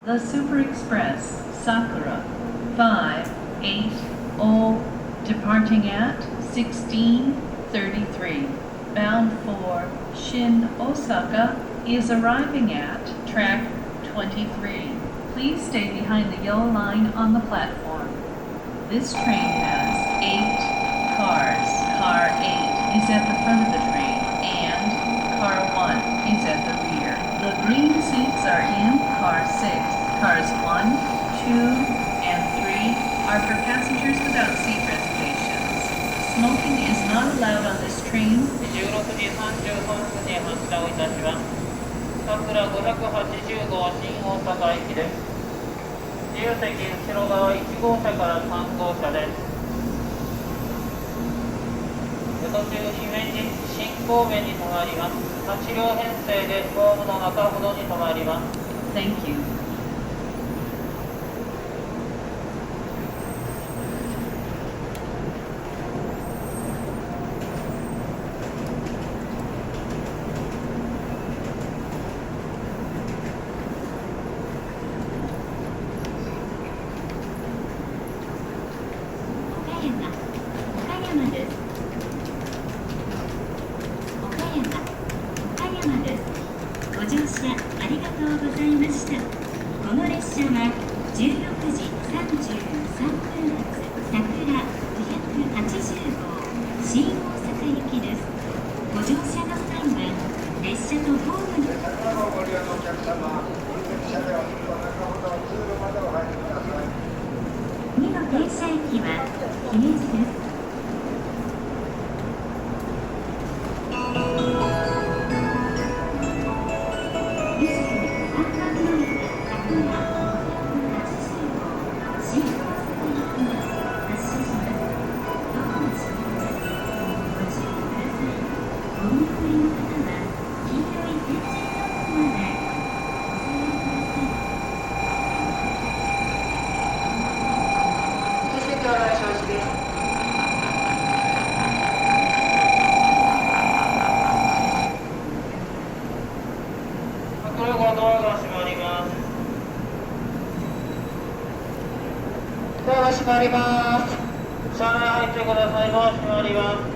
The Super Express Sakura 580 departing at 16:33 bound for Shin Osaka is arriving at track 23. Please stay behind the yellow line on the platform. This train has 8 cars. Car 8 is at the front of the train and car 1 is at the rear. The green seats are in car 6. Cars 1, 2, and 3 are for passengers without seat reservations. Smoking is not allowed on this train. 16時33分に発車をいたします。さくら580号新大阪駅です。自由席後ろ側1号車から3号車です。途中姫路新神戸に停まります。8両編成でホームの中ほどに停まります。 Thank you. ご乗車ありがとうございました。この列車は16時33分発さくら580号新大阪行きです。ご乗車の際は列車とホームにご利用のお客様、運転車両の中ほど通路までお入りください。2の停車駅は姫路です。ドアが閉まります。車内入ってください。ドア閉まります。